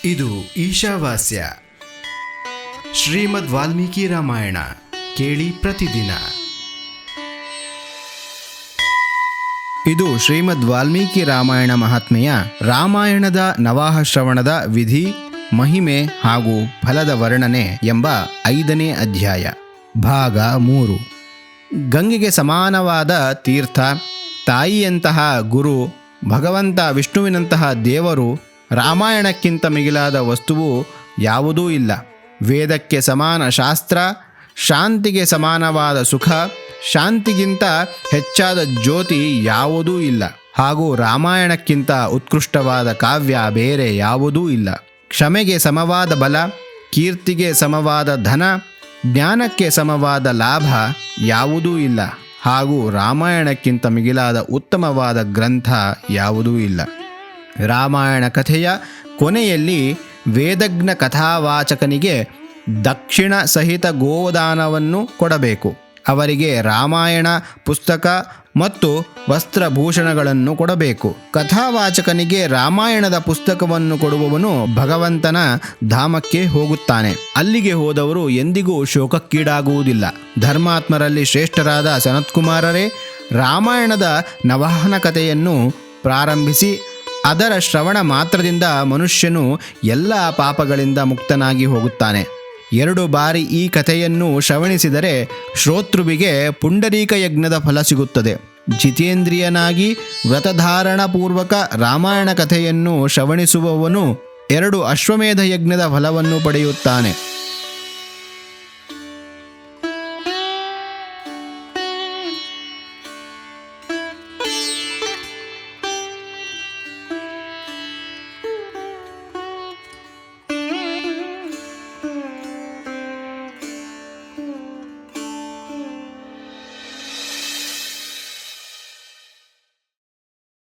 ಇದು ಈಶಾವಾಸ್ಯ ಶ್ರೀಮದ್ ವಾಲ್ಮೀಕಿ ರಾಮಾಯಣ ಕೇಳಿ ಪ್ರತಿದಿನ. ಇದು ಶ್ರೀಮದ್ ವಾಲ್ಮೀಕಿ ರಾಮಾಯಣ ಮಹಾತ್ಮೆಯ ರಾಮಾಯಣದ ನವಾಹ ಶ್ರವಣದ ವಿಧಿ, ಮಹಿಮೆ ಹಾಗೂ ಫಲದ ವರ್ಣನೆ ಎಂಬ 5ನೇ ಅಧ್ಯಾಯ, ಭಾಗ 3. ಗಂಗೆಗೆ ಸಮಾನವಾದ ತೀರ್ಥ, ತಾಯಿಯಂತಹ ಗುರು, ಭಗವಂತ ವಿಷ್ಣುವಿನಂತಹ ದೇವರು, ರಾಮಾಯಣಕ್ಕಿಂತ ಮಿಗಿಲಾದ ವಸ್ತುವು ಯಾವುದೂ ಇಲ್ಲ. ವೇದಕ್ಕೆ ಸಮಾನ ಶಾಸ್ತ್ರ, ಶಾಂತಿಗೆ ಸಮಾನವಾದ ಸುಖ, ಶಾಂತಿಗಿಂತ ಹೆಚ್ಚಾದ ಜ್ಯೋತಿ ಯಾವುದೂ ಇಲ್ಲ. ಹಾಗೂ ರಾಮಾಯಣಕ್ಕಿಂತ ಉತ್ಕೃಷ್ಟವಾದ ಕಾವ್ಯ ಬೇರೆ ಯಾವುದೂ ಇಲ್ಲ. ಕ್ಷಮೆಗೆ ಸಮವಾದ ಬಲ, ಕೀರ್ತಿಗೆ ಸಮವಾದ ಧನ, ಜ್ಞಾನಕ್ಕೆ ಸಮವಾದ ಲಾಭ ಯಾವುದೂ ಇಲ್ಲ. ಹಾಗೂ ರಾಮಾಯಣಕ್ಕಿಂತ ಮಿಗಿಲಾದ ಉತ್ತಮವಾದ ಗ್ರಂಥ ಯಾವುದೂ ಇಲ್ಲ. ರಾಮಾಯಣ ಕಥೆಯ ಕೊನೆಯಲ್ಲಿ ವೇದಜ್ಞ ಕಥಾವಾಚಕನಿಗೆ ದಕ್ಷಿಣ ಸಹಿತ ಗೋದಾನವನ್ನು ಕೊಡಬೇಕು. ಅವರಿಗೆ ರಾಮಾಯಣ ಪುಸ್ತಕ ಮತ್ತು ವಸ್ತ್ರಭೂಷಣಗಳನ್ನು ಕೊಡಬೇಕು. ಕಥಾವಾಚಕನಿಗೆ ರಾಮಾಯಣದ ಪುಸ್ತಕವನ್ನು ಕೊಡುವವನು ಭಗವಂತನ ಧಾಮಕ್ಕೆ ಹೋಗುತ್ತಾನೆ. ಅಲ್ಲಿಗೆ ಹೋದವರು ಎಂದಿಗೂ ಶೋಕಕ್ಕೀಡಾಗುವುದಿಲ್ಲ. ಧರ್ಮಾತ್ಮರಲ್ಲಿ ಶ್ರೇಷ್ಠರಾದ ಸನತ್ಕುಮಾರರೇ, ರಾಮಾಯಣದ ನವಾಹನ ಕಥೆಯನ್ನು ಪ್ರಾರಂಭಿಸಿ ಅದರ ಶ್ರವಣ ಮಾತ್ರದಿಂದ ಮನುಷ್ಯನು ಎಲ್ಲ ಪಾಪಗಳಿಂದ ಮುಕ್ತನಾಗಿ ಹೋಗುತ್ತಾನೆ. 2 ಬಾರಿ ಈ ಕಥೆಯನ್ನು ಶ್ರವಣಿಸಿದರೆ ಶ್ರೋತೃವಿಗೆ ಪುಂಡರೀಕ ಯಜ್ಞದ ಫಲ ಸಿಗುತ್ತದೆ. ಜಿತೇಂದ್ರಿಯನಾಗಿ ವ್ರತಧಾರಣಪೂರ್ವಕ ರಾಮಾಯಣ ಕಥೆಯನ್ನು ಶ್ರವಣಿಸುವವನು 2 ಅಶ್ವಮೇಧ ಯಜ್ಞದ ಫಲವನ್ನು ಪಡೆಯುತ್ತಾನೆ.